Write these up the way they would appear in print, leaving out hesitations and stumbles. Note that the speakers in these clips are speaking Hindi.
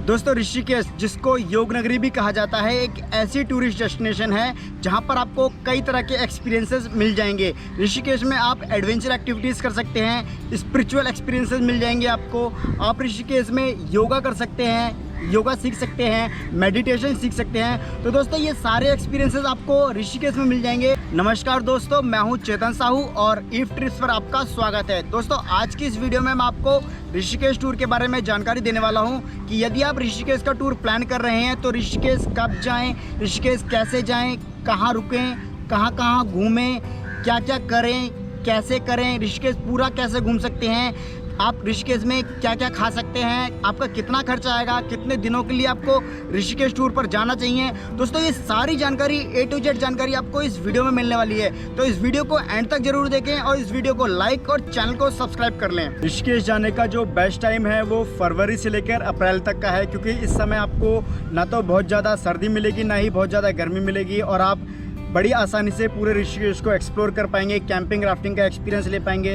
दोस्तों ऋषिकेश, जिसको योग नगरी भी कहा जाता है, एक ऐसी टूरिस्ट डेस्टिनेशन है जहां पर आपको कई तरह के एक्सपीरियंसेस मिल जाएंगे। ऋषिकेश में आप एडवेंचर एक्टिविटीज़ कर सकते हैं, स्पिरिचुअल एक्सपीरियंसेस मिल जाएंगे आपको। आप ऋषिकेश में योगा कर सकते हैं, योगा सीख सकते हैं, मेडिटेशन सीख सकते हैं। तो दोस्तों ये सारे एक्सपीरियंसेस आपको ऋषिकेश में मिल जाएंगे। नमस्कार दोस्तों, मैं हूं चेतन साहू और ईफ ट्रिप्स पर आपका स्वागत है। दोस्तों आज की इस वीडियो में मैं आपको ऋषिकेश टूर के बारे में जानकारी देने वाला हूं कि यदि आप ऋषिकेश का टूर प्लान कर रहे हैं तो ऋषिकेश कब जाएं, ऋषिकेश कैसे जाएं, कहां रुकें, कहां कहां घूमें, क्या क्या करें, कैसे करें, ऋषिकेश पूरा कैसे घूम सकते हैं, आप ऋषिकेश में क्या क्या खा सकते हैं, आपका कितना खर्चा आएगा, कितने दिनों के लिए आपको ऋषिकेश टूर पर जाना चाहिए। दोस्तों ये सारी जानकारी A to Z जानकारी आपको इस वीडियो में मिलने वाली है, तो इस वीडियो को एंड तक जरूर देखें और इस वीडियो को लाइक और चैनल को सब्सक्राइब कर लें। ऋषिकेश जाने का जो बेस्ट टाइम है वो फरवरी से लेकर अप्रैल तक का है, क्योंकि इस समय आपको ना तो बहुत ज़्यादा सर्दी मिलेगी, ना ही बहुत ज़्यादा गर्मी मिलेगी और आप बड़ी आसानी से पूरे ऋषिकेश को एक्सप्लोर कर पाएंगे, कैंपिंग राफ्टिंग का एक्सपीरियंस ले पाएंगे।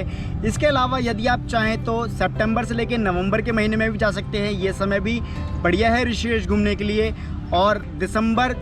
इसके अलावा यदि आप चाहें तो सितंबर से लेकर नवंबर के महीने में भी जा सकते हैं। ये समय भी बढ़िया है ऋषिकेश घूमने के लिए। और दिसंबर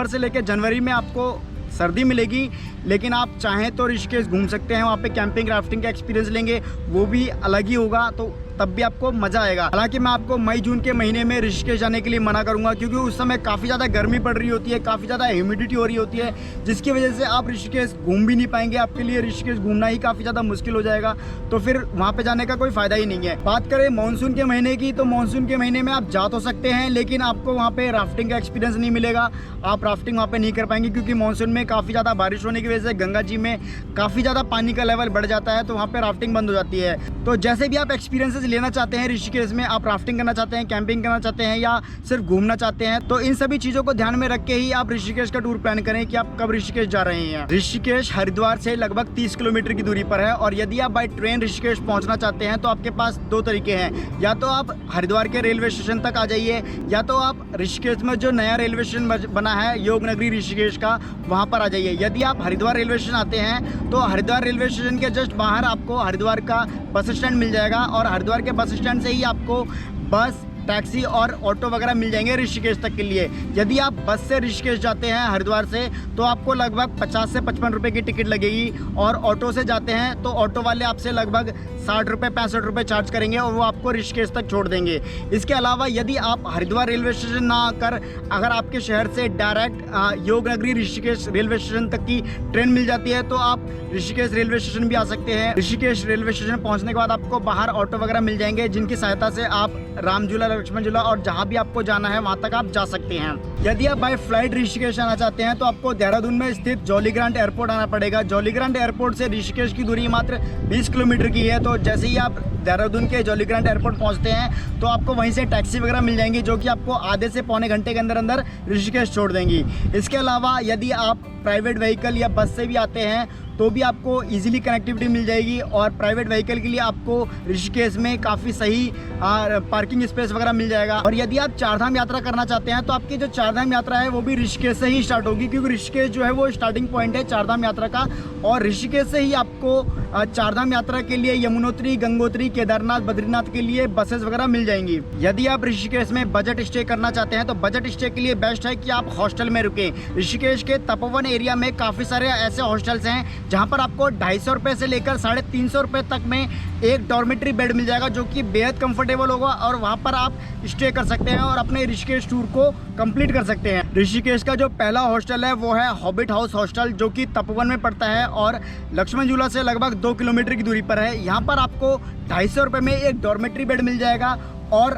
से लेकर जनवरी में आपको सर्दी मिलेगी, लेकिन आप चाहें तो ऋषिकेश घूम सकते हैं। वहाँ पे कैंपिंग राफ्टिंग का एक्सपीरियंस लेंगे, वो भी अलग ही होगा, तो तब भी आपको मज़ा आएगा। हालांकि मैं आपको मई जून के महीने में ऋषिकेश जाने के लिए मना करूंगा, क्योंकि उस समय काफ़ी ज़्यादा गर्मी पड़ रही होती है, काफ़ी ज़्यादा ह्यूमिडिटी हो रही होती है, जिसकी वजह से आप ऋषिकेश घूम भी नहीं पाएंगे। आपके लिए ऋषिकेश घूमना ही काफ़ी ज़्यादा मुश्किल हो जाएगा, तो फिर वहाँ पर जाने का कोई फ़ायदा ही नहीं है। बात करें मानसून के महीने की, तो मानसून के महीने में आप जा तो सकते हैं, लेकिन आपको वहाँ पर राफ्टिंग का एक्सपीरियंस नहीं मिलेगा। आप राफ्टिंग वहाँ पर नहीं कर पाएंगे, क्योंकि मानसून में काफ़ी ज़्यादा बारिश होने की वजह से गंगा जी में काफ़ी ज़्यादा पानी का लेवल बढ़ जाता है, तो वहाँ पर राफ्टिंग बंद हो जाती है। तो जैसे भी आप एक्सपीरियंसेस लेना चाहते हैं ऋषिकेश में, आप राफ्टिंग करना चाहते हैं, कैंपिंग करना चाहते हैं या सिर्फ घूमना चाहते हैं, तो इन सभी चीज़ों को ध्यान में रख के ही आप ऋषिकेश का टूर प्लान करें कि आप कब ऋषिकेश जा रहे हैं। ऋषिकेश हरिद्वार से लगभग 30 किलोमीटर की दूरी पर है, और यदि आप बाय ट्रेन ऋषिकेश पहुंचना चाहते हैं तो आपके पास दो तरीके हैं। या तो आप हरिद्वार के रेलवे स्टेशन तक आ जाइए, या तो आप ऋषिकेश में जो नया रेलवे स्टेशन बना है योग नगरी ऋषिकेश का, वहाँ पर आ जाइए। यदि आप हरिद्वार रेलवे स्टेशन आते हैं तो हरिद्वार रेलवे स्टेशन के जस्ट बाहर आपको हरिद्वार का बस स्टैंड मिल जाएगा, और हरिद्वार के बस स्टैंड से ही आपको बस, टैक्सी और ऑटो वगैरह मिल जाएंगे ऋषिकेश तक के लिए। यदि आप बस से ऋषिकेश जाते हैं हरिद्वार से, तो आपको लगभग 50 से 55 रुपये की टिकट लगेगी, और ऑटो से जाते हैं तो ऑटो वाले आपसे लगभग 60 रुपये 65 रुपये चार्ज करेंगे और वो आपको ऋषिकेश तक छोड़ देंगे। इसके अलावा यदि आप हरिद्वार रेलवे स्टेशन ना आकर अगर आपके शहर से डायरेक्ट योग नगरी ऋषिकेश रेलवे स्टेशन तक की ट्रेन मिल जाती है, तो आप ऋषिकेश रेलवे स्टेशन भी आ सकते हैं। ऋषिकेश रेलवे स्टेशन पहुँचने के बाद आपको बाहर ऑटो वगैरह मिल जाएंगे, जिनकी सहायता से आप राम झूला, लक्ष्मण झूला और जहां भी आपको जाना है वहां तक आप जा सकते हैं। यदि आप बाय फ्लाइट ऋषिकेश आना चाहते हैं तो आपको देहरादून में स्थित जॉलीग्रांट एयरपोर्ट आना पड़ेगा। जॉलीग्रांट एयरपोर्ट से ऋषिकेश की दूरी मात्र 20 किलोमीटर की है। तो जैसे ही आप देहरादून के जॉलीग्रांट एयरपोर्ट पहुंचते हैं तो आपको वहीं से टैक्सी वगैरह मिल जाएंगी, जो कि आपको आधे से पौने घंटे के अंदर अंदर ऋषिकेश छोड़ देंगी। इसके अलावा यदि आप प्राइवेट व्हीकल या बस से भी आते हैं तो भी आपको इजीली कनेक्टिविटी मिल जाएगी, और प्राइवेट व्हीकल के लिए आपको ऋषिकेश में काफ़ी सही पार्किंग स्पेस वगैरह मिल जाएगा। और यदि आप चारधाम यात्रा करना चाहते हैं तो आपकी जो चारधाम यात्रा है वो भी ऋषिकेश से ही स्टार्ट होगी, क्योंकि ऋषिकेश जो है वो स्टार्टिंग पॉइंट है चारधाम यात्रा का, और ऋषिकेश से ही आपको चारधाम यात्रा के लिए यमुनोत्री, गंगोत्री, केदारनाथ, बद्रीनाथ के लिए बसेस वगैरह मिल जाएंगी। यदि आप ऋषिकेश में बजट स्टे करना चाहते हैं तो बजट स्टे के लिए बेस्ट है कि आप हॉस्टल में रुकें। ऋषिकेश के तपोवन एरिया में काफ़ी सारे ऐसे हॉस्टल्स हैं जहां पर आपको 250 रुपये से लेकर 350 रुपये तक में एक डॉर्मेट्री बेड मिल जाएगा, जो कि बेहद कंफर्टेबल होगा, और वहां पर आप स्टे कर सकते हैं और अपने ऋषिकेश टूर को कंप्लीट कर सकते हैं। ऋषिकेश का जो पहला हॉस्टल है वो है हॉबिट हाउस हॉस्टल, जो कि तपोवन में पड़ता है और लक्ष्मण झूला से लगभग 2 किलोमीटर की दूरी पर है। यहाँ पर आपको 250 रुपये में एक डॉर्मेट्री बेड मिल जाएगा, और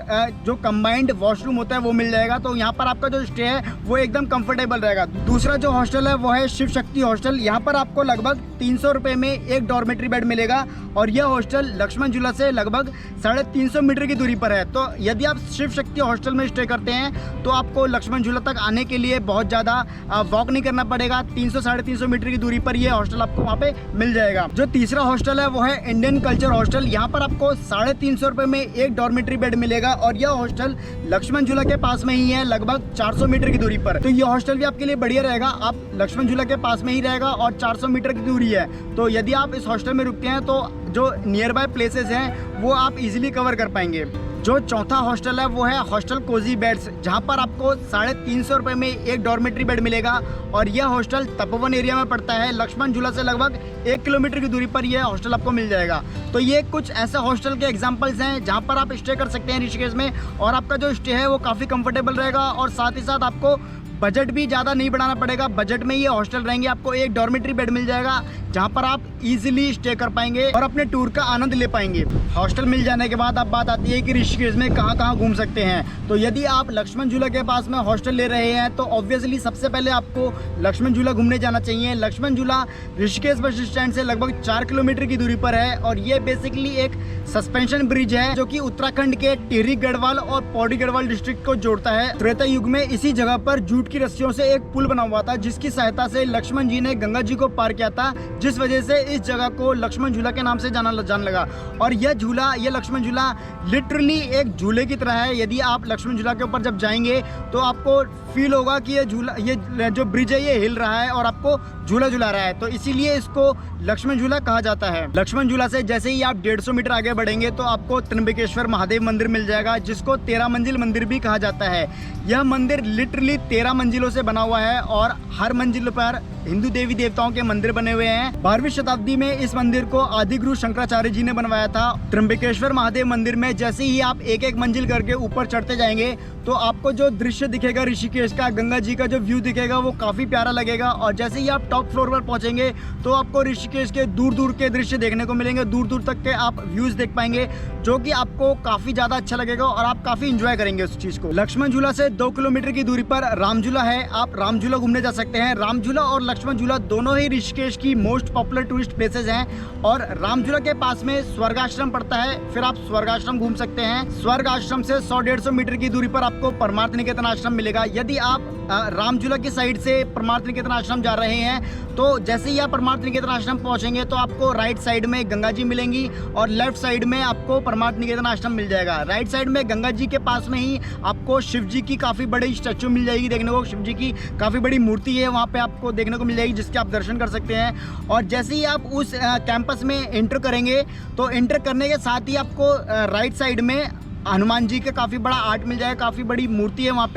जो कंबाइंड वॉशरूम होता है वो मिल जाएगा। तो यहाँ पर आपका जो स्टे है वो एकदम कंफर्टेबल रहेगा। दूसरा जो हॉस्टल है वो है शिव शक्ति हॉस्टल। यहाँ पर आपको लगभग 300 रुपये में एक डॉर्मेट्री बेड मिलेगा, और यह हॉस्टल लक्ष्मण झूला से लगभग 350 मीटर की दूरी पर है। तो यदि आप शिव शक्ति हॉस्टल में स्टे करते हैं तो आपको लक्ष्मण झूला तक आने के लिए बहुत ज़्यादा वॉक नहीं करना पड़ेगा। 300-350 मीटर की दूरी पर यह हॉस्टल आपको वहाँ पे मिल जाएगा। जो तीसरा हॉस्टल है वो है इंडियन कल्चर हॉस्टल। यहाँ पर आपको 350 रुपये में एक डॉर्मेट्री बेड मिलेगा, और यह हॉस्टल लक्ष्मण झूला के पास में ही है, लगभग 400 मीटर की दूरी पर। तो यह हॉस्टल भी आपके लिए बढ़िया रहेगा, आप लक्ष्मण झूला के पास में ही रहेगा और 400 मीटर की दूरी है। तो यदि आप इस हॉस्टल में रुकते हैं तो जो नियर बाय प्लेसेस हैं वो आप इजीली कवर कर पाएंगे। जो चौथा हॉस्टल है वो है हॉस्टल कोजी बेड्स, जहाँ पर आपको 350 रुपये में एक डॉर्मेट्री बेड मिलेगा। और यह हॉस्टल तपोवन एरिया में पड़ता है। लक्ष्मण झूला से लगभग 1 किलोमीटर की दूरी पर यह हॉस्टल आपको मिल जाएगा। तो ये कुछ ऐसे हॉस्टल के एग्जांपल्स हैं जहाँ पर आप स्टे कर सकते हैं ऋषिकेश में, और आपका जो स्टे है वो काफ़ी कंफर्टेबल रहेगा और साथ ही साथ आपको बजट भी ज़्यादा नहीं बढ़ाना पड़ेगा। बजट में ये हॉस्टल रहेंगे, आपको एक डॉर्मेट्री बेड मिल जाएगा जहाँ पर आप इजीली स्टे कर पाएंगे और अपने टूर का आनंद ले पाएंगे। हॉस्टल मिल जाने के बाद अब बात आती है कि ऋषिकेश में कहाँ घूम सकते हैं। तो यदि आप लक्ष्मण झूला के पास में हॉस्टल ले रहे हैं तो ऑब्वियसली सबसे पहले आपको लक्ष्मण झूला घूमने जाना चाहिए। लक्ष्मण झूला ऋषिकेश बस स्टैंड से लगभग 4 किलोमीटर की दूरी पर है और ये बेसिकली एक सस्पेंशन ब्रिज है जो कि उत्तराखंड के टिहरी गढ़वाल और पौड़ी गढ़वाल डिस्ट्रिक्ट को जोड़ता है। त्रेता युग में इसी जगह पर जूट की रस्सियों से एक पुल बना हुआ था जिसकी सहायता से लक्ष्मण जी ने गंगा जी को पार किया था, जिस वजह से इस जगह को लक्ष्मण झूला के नाम से जान लगा। और यह लक्ष्मण झूला लिटरली एक झूले की तरह है। यदि आप लक्ष्मण झूला के ऊपर जब जाएंगे तो आपको फील होगा कि ये जो ब्रिज है ये हिल रहा है और आपको झूला झूला रहा है, तो इसीलिए इसको लक्ष्मण झूला कहा जाता है। लक्ष्मण झूला से जैसे ही आप 150 मीटर आगे बढ़ेंगे तो आपको त्र्यंबकेश्वर महादेव मंदिर मिल जाएगा, जिसको 13 मंजिल मंदिर भी कहा जाता है। यह मंदिर लिटरली 13 मंजिलों से बना हुआ है और हर मंजिल पर हिंदू देवी देवताओं के मंदिर बने हुए हैं। 12वीं शताब्दी में इस मंदिर को आदि गुरु शंकराचार्य जी ने बनवाया था। त्र्यंबकेश्वर महादेव मंदिर में जैसे ही आप एक एक मंजिल करके ऊपर चढ़ते जाएंगे तो आपको जो दृश्य दिखेगा ऋषिकेश का, गंगा जी का जो व्यू दिखेगा वो काफी प्यारा लगेगा। और जैसे ही आप टॉप फ्लोर पर पहुंचेंगे तो आपको ऋषिकेश के दूर दूर के दृश्य देखने को मिलेंगे, दूर दूर तक के आप व्यूज देख पाएंगे, जो कि आपको काफी ज्यादा अच्छा लगेगा और आप काफी इंजॉय करेंगे उस चीज को। लक्ष्मण झूला से 2 किलोमीटर की दूरी पर राम झूला है, आप राम झूला घूमने जा सकते हैं। राम झूला और लक्ष्मण झूला दोनों ही ऋषिकेश की मोस्ट पॉपुलर टूरिस्ट प्लेसेस हैं और राम झूला के पास में स्वर्ग आश्रम पड़ता है, फिर आप स्वर्ग आश्रम घूम सकते हैं। स्वर्ग आश्रम से 100-150 मीटर की दूरी पर आपको परमार्थ निकेतन आश्रम मिलेगा। यदि आप राम झूला की साइड से परमार्थ निकेतन आश्रम जा रहे हैं तो जैसे ही आप परमार्थ निकेतन आश्रम पहुंचेंगे तो आपको राइट साइड में गंगा जी मिलेंगी और लेफ्ट साइड में आपको परमार्थ निकेतन आश्रम मिल जाएगा। राइट साइड में गंगा जी के पास में ही आपको शिव जी की काफ़ी बड़ी स्टैचू मिल जाएगी देखने को। शिव जी की काफ़ी बड़ी मूर्ति है वहाँ पे आपको देखने को मिल जाएगी, जिसके आप दर्शन कर सकते हैं। और जैसे ही आप उस कैंपस में एंटर करेंगे तो एंटर करने के साथ ही आपको राइट साइड में हनुमान जी का काफ़ी बड़ा आर्ट मिल जाएगा, काफ़ी बड़ी मूर्ति है वहाँ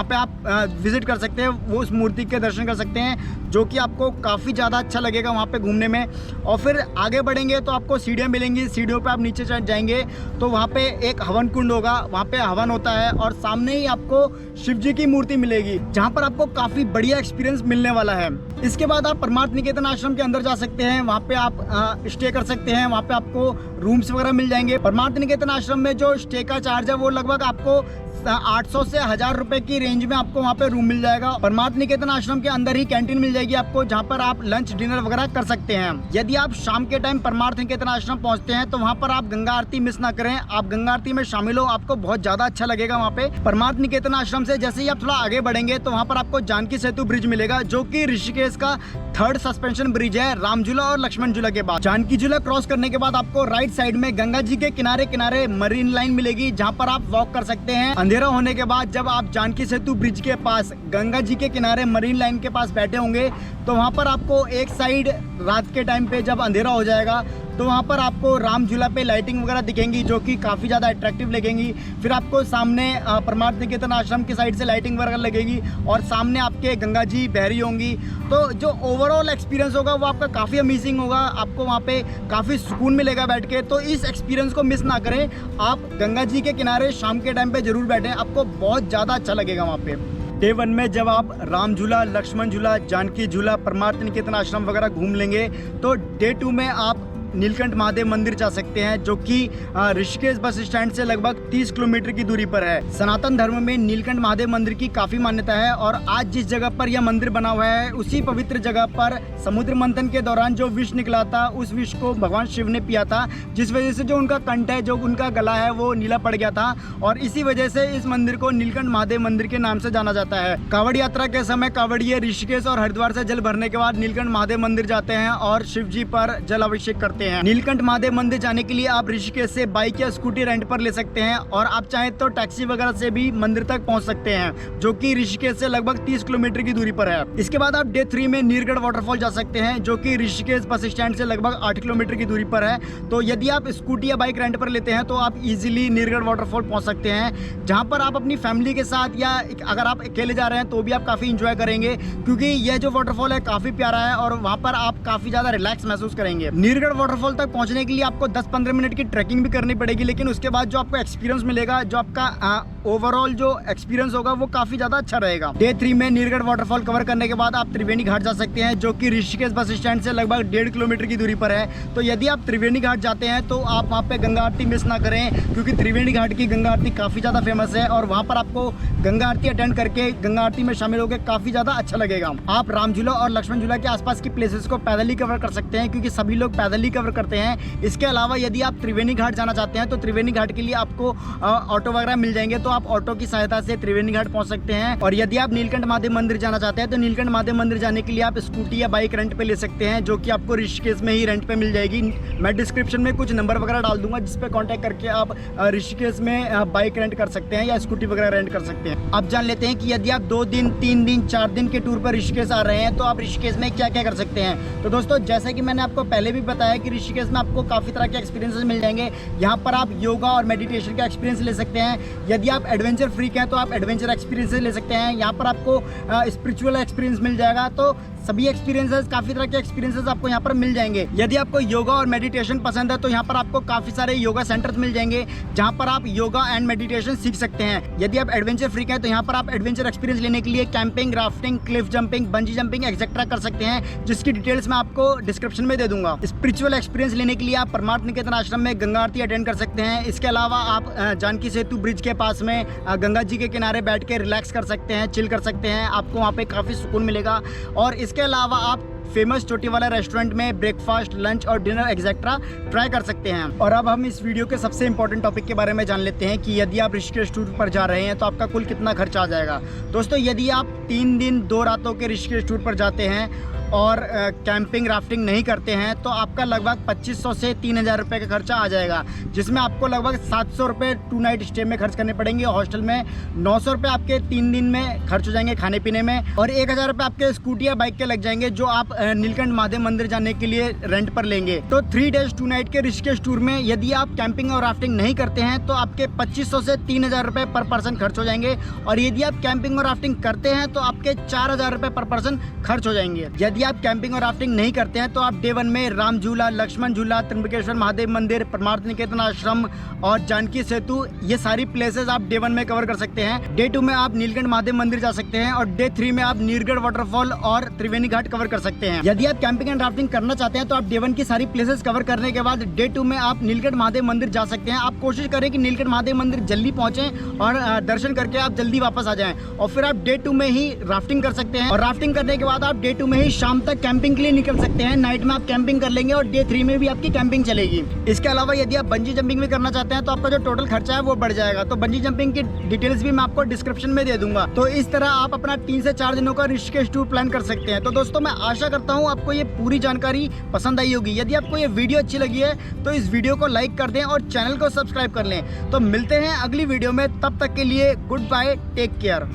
पे आप विजिट कर सकते हैं, वो उस मूर्ति के दर्शन कर सकते हैं, जो कि आपको काफ़ी ज़्यादा अच्छा लगेगा वहाँ पे घूमने में। और फिर आगे बढ़ेंगे तो आपको सीढ़ियाँ मिलेंगी, सीढ़ियों पे आप नीचे चढ़ जाएंगे तो वहाँ पे एक हवन कुंड होगा, वहाँ पे हवन होता है और सामने ही आपको शिव जी की मूर्ति मिलेगी, जहाँ पर आपको काफ़ी बढ़िया एक्सपीरियंस मिलने वाला है। इसके बाद आप परमार्थ निकेतन आश्रम के अंदर जा सकते हैं, वहाँ पे आप स्टे कर सकते हैं, वहाँ पे आपको रूम्स वगैरह मिल जाएंगे। परमार्थ निकेतन आश्रम में जो स्टे का चार्ज है वो लगभग आपको 800 से 1000 रुपए की रेंज में आपको वहाँ पे रूम मिल जाएगा। परमार्थ निकेतन आश्रम के अंदर ही कैंटीन मिल जाएगी आपको, जहाँ पर आप लंच डिनर वगैरह कर सकते हैं। यदि आप शाम के टाइम परमार्थ निकेतन आश्रम पहुँचते हैं तो वहाँ पर आप गंगा आरती मिस ना करें, आप गंगा आरती में शामिल हो, आपको बहुत ज्यादा अच्छा लगेगा वहाँ पे। परमार्थ निकेतन आश्रम से जैसे ही आप थोड़ा आगे बढ़ेंगे तो वहाँ पर आपको जानकी सेतु ब्रिज मिलेगा, जो कि ऋषिकेश का 3rd सस्पेंशन ब्रिज है राम झूला और लक्ष्मण झूला के बाद। जानकी झूला क्रॉस करने के बाद आपको राइट साइड में गंगा जी के किनारे किनारे मरीन लाइन मिलेगी, जहाँ पर आप वॉक कर सकते हैं। अंधेरा होने के बाद जब आप जानकी सेतु ब्रिज के पास गंगा जी के किनारे मरीन लाइन के पास बैठे होंगे तो वहाँ पर आपको एक साइड रात के टाइम पे जब अंधेरा हो जाएगा तो वहाँ पर आपको राम झूला पे लाइटिंग वगैरह दिखेंगी, जो कि काफ़ी ज़्यादा अट्रैक्टिव लगेंगी। फिर आपको सामने परमार्थ निकेतन आश्रम की साइड से लाइटिंग वगैरह लगेगी और सामने आपके गंगा जी बह रही होंगी। तो जो ओवरऑल एक्सपीरियंस होगा वो आपका काफ़ी अमेजिंग होगा, आपको वहाँ पे काफ़ी सुकून मिलेगा बैठ के। तो इस एक्सपीरियंस को मिस ना करें, आप गंगा जी के किनारे शाम के टाइम पर ज़रूर बैठें, आपको बहुत ज़्यादा अच्छा लगेगा वहाँ पे। डे 1 में जब आप राम झूला, लक्ष्मण झूला, जानकी झूला, परमार्थ निकेतन आश्रम वगैरह घूम लेंगे तो डे 2 में आप नीलकंठ महादेव मंदिर जा सकते हैं, जो कि ऋषिकेश बस स्टैंड से लगभग 30 किलोमीटर की दूरी पर है। सनातन धर्म में नीलकंठ महादेव मंदिर की काफ़ी मान्यता है और आज जिस जगह पर यह मंदिर बना हुआ है उसी पवित्र जगह पर समुद्र मंथन के दौरान जो विष निकला था उस विष को भगवान शिव ने पिया था, जिस वजह से जो उनका कंठ है, जो उनका गला है वो नीला पड़ गया था और इसी वजह से इस मंदिर को नीलकंठ महादेव मंदिर के नाम से जाना जाता है। कांवड़ यात्रा के समय कांवड़िये ऋषिकेश और हरिद्वार से जल भरने के बाद नीलकंठ महादेव मंदिर जाते हैं और शिव जी पर जल अभिषेक करते हैं। सकते हैं। नीलकंठ महादेव मंदिर जाने के लिए आप ऋषिकेश से बाइक या स्कूटी रेंट पर ले सकते हैं और आप चाहें तो टैक्सी वगैरह से भी मंदिर तक पहुंच सकते हैं, जो कि ऋषिकेश से लगभग 30 किलोमीटर की दूरी पर है। इसके बाद आप डे 3 में नीरगढ़ वाटरफॉल जा सकते हैं, जो कि ऋषिकेश बस स्टैंड से लगभग 8 किलोमीटर की दूरी पर है। तो यदि आप स्कूटी या बाइक रेंट पर लेते हैं तो आप इजीली नीरगढ़ वाटरफॉल पहुंच सकते हैं, जहां पर आप अपनी फैमिली के साथ या अगर आप अकेले जा रहे हैं तो भी आप काफ़ी इंजॉय करेंगे, क्योंकि यह जो वाटरफॉल है काफ़ी प्यारा है और वहां पर आप काफ़ी ज़्यादा रिलैक्स महसूस करेंगे। नीरगढ़ वाटरफॉल तक पहुंचने के लिए आपको 10-15 मिनट की ट्रैकिंग भी करनी पड़ेगी, लेकिन उसके बाद जो आपको एक्सपीरियंस मिलेगा, जो आपका ओवरऑल जो एक्सपीरियंस होगा वो काफ़ी ज़्यादा अच्छा रहेगा। डे 3 में नीरगढ़ वाटरफॉल कवर करने के बाद आप त्रिवेणी घाट जा सकते हैं, जो कि ऋषिकेश बस स्टैंड से लगभग 1.5 किलोमीटर की दूरी पर है। तो यदि आप त्रिवेणी घाट जाते हैं तो आप वहाँ पे गंगा आरती मिस ना करें, क्योंकि त्रिवेणी घाट की गंगा आरती काफ़ी ज़्यादा फेमस है और वहाँ पर आपको गंगा आरती अटेंड करके गंगा आरती में शामिल होकर काफ़ी ज़्यादा अच्छा लगेगा। आप राम झूला और लक्ष्मण झूला के आसपास की प्लेसेस को पैदल ही कवर कर सकते हैं, क्योंकि सभी लोग पैदल ही कवर करते हैं। इसके अलावा यदि आप त्रिवेणी घाट जाना चाहते हैं तो त्रिवेणी घाट के लिए आपको ऑटो वगैरह मिल जाएंगे, तो आप ऑटो की सहायता से त्रिवेणी घाट पहुंच सकते हैं। और यदि आप नीलकंठ महादेव मंदिर जाना चाहते हैं तो नीलकंठ महादेव मंदिर जाने के लिए आप स्कूटी या बाइक रेंट पे ले सकते हैं, जो कि आपको ऋषिकेश में ही रेंट पे मिल जाएगी। मैं डिस्क्रिप्शन में कुछ नंबर वगैरह डाल दूंगा, जिस पे कांटेक्ट करके आप ऋषिकेश में बाइक रेंट कर सकते हैं या स्कूटी वगैरह रेंट कर सकते हैं। अब जान लेते हैं कि यदि आप 2 दिन 3 दिन 4 दिन के टूर पर ऋषिकेश आ रहे हैं तो आप ऋषिकेश में क्या क्या कर सकते हैं। तो दोस्तों, जैसा कि मैंने आपको पहले भी बताया कि ऋषिकेश में आपको काफ़ी तरह के एक्सपीरियंसेस मिल जाएंगे। यहाँ पर आप योगा और मेडिटेशन का एक्सपीरियंस ले सकते हैं। यदि आप एडवेंचर फ्रीक हैं तो आप एडवेंचर एक्सपीरियंस ले सकते हैं। यहाँ पर आपको स्पिरिचुअल एक्सपीरियंस मिल जाएगा। तो सभी एक्सपीरियंसेस, काफ़ी तरह के एक्सपीरियंसेस आपको यहाँ पर मिल जाएंगे। यदि आपको योगा और मेडिटेशन पसंद है तो यहाँ पर आपको काफ़ी सारे योगा सेंटर्स मिल जाएंगे, जहाँ पर आप योगा एंड मेडिटेशन सीख सकते हैं। यदि आप एडवेंचर फ्रीक हैं तो यहाँ पर आप एडवेंचर एक्सपीरियंस लेने के लिए camping, rafting, Cliff jumping, bungee jumping etcetera कर सकते हैं, जिसकी डिटेल्स मैं आपको डिस्क्रिप्शन में दे दूंगा। स्पिरिचुअल एक्सपीरियंस लेने के लिए आप परमार्थ निकेतन आश्रम में गंगा आरती अटेंड कर सकते हैं। इसके अलावा आप जानकी सेतु ब्रिज के पास में गंगा जी के किनारे बैठ के रिलैक्स कर सकते हैं, चिल कर सकते हैं। आपको वहाँ पे काफ़ी सुकून मिलेगा। और इसके अलावा आप फेमस चोटी वाला रेस्टोरेंट में ब्रेकफास्ट, लंच और डिनर एक्सेट्रा ट्राई कर सकते हैं। और अब हम इस वीडियो के सबसे इंपॉर्टेंट टॉपिक के बारे में जान लेते हैं कि यदि आप ऋषिकेश टूर पर जा रहे हैं तो आपका कुल कितना खर्चा आ जाएगा। दोस्तों, यदि आप 3 दिन 2 रातों के ऋषिकेश टूर पर जाते हैं और कैंपिंग, राफ्टिंग नहीं करते हैं तो आपका लगभग 2500 से 3000 रुपये का खर्चा आ जाएगा, जिसमें आपको लगभग 700 रुपये 2 नाइट स्टे में खर्च करने पड़ेंगे। हॉस्टल में 900 रुपये आपके 3 दिन में खर्च हो जाएंगे खाने पीने में, और 1000 रुपये आपके स्कूटी या बाइक के लग जाएंगे, जो आप नीलकंठ महादेव मंदिर जाने के लिए रेंट पर लेंगे। तो 3 डेज 2 नाइट के ऋषिकेश टूर में यदि आप कैंपिंग और राफ्टिंग नहीं करते हैं तो आपके 2500 से 3000 रुपये पर पर्सन खर्च हो जाएंगे, और यदि आप कैंपिंग और राफ्टिंग करते हैं तो आपके 4000 रुपये पर पर्सन खर्च हो जाएंगे। यदि आप कैंपिंग और राफ्टिंग नहीं करते हैं तो आप डे 1 में राम झूला, लक्ष्मण झूला, त्र्यंबकेश्वर महादेव मंदिर, परमार्थ निकेतन आश्रम और जानकी सेतु, ये सारी प्लेसेस आप डे 1 में कवर कर सकते हैं। डे 2 में आप नीलकंठ महादेव मंदिर जा सकते हैं और डे 3 में आप नीरगढ़ वाटरफॉल और त्रिवेणी घाट कवर कर सकते हैं। यदि आप कैंपिंग एंड राफ्टिंग करना चाहते हैं तो आप डे 1 की सारी प्लेसेस कवर करने के बाद डे 2 में आप नीलकंठ महादेव मंदिर जा सकते हैं। आप कोशिश करें कि नीलकंठ महादेव मंदिर जल्दी पहुंचें और दर्शन करके आप जल्दी वापस आ जाएं, और फिर आप डे 2 में ही राफ्टिंग कर सकते हैं। और राफ्टिंग करने के बाद आप डे 2 में ही शाम तक कैंपिंग के लिए निकल सकते हैं। नाइट में आप कैंपिंग कर लेंगे और डे 3 में भी आपकी कैंपिंग चलेगी। इसके अलावा यदि आप बंजी जंपिंग भी करना चाहते हैं तो आपका जो टोटल खर्चा है वो बढ़ जाएगा। तो बंजी जंपिंग की डिटेल्स भी मैं आपको डिस्क्रिप्शन में दे दूंगा। तो इस तरह आप अपना 3 से 4 दिनों का ऋषिकेश टूर प्लान कर सकते हैं। तो दोस्तों, मैं आशा करता हूँ आपको ये पूरी जानकारी पसंद आई होगी। यदि आपको ये वीडियो अच्छी लगी है तो इस वीडियो को लाइक कर दें और चैनल को सब्सक्राइब कर लें। तो मिलते हैं अगली वीडियो में, तब तक के लिए गुड बाय, टेक केयर।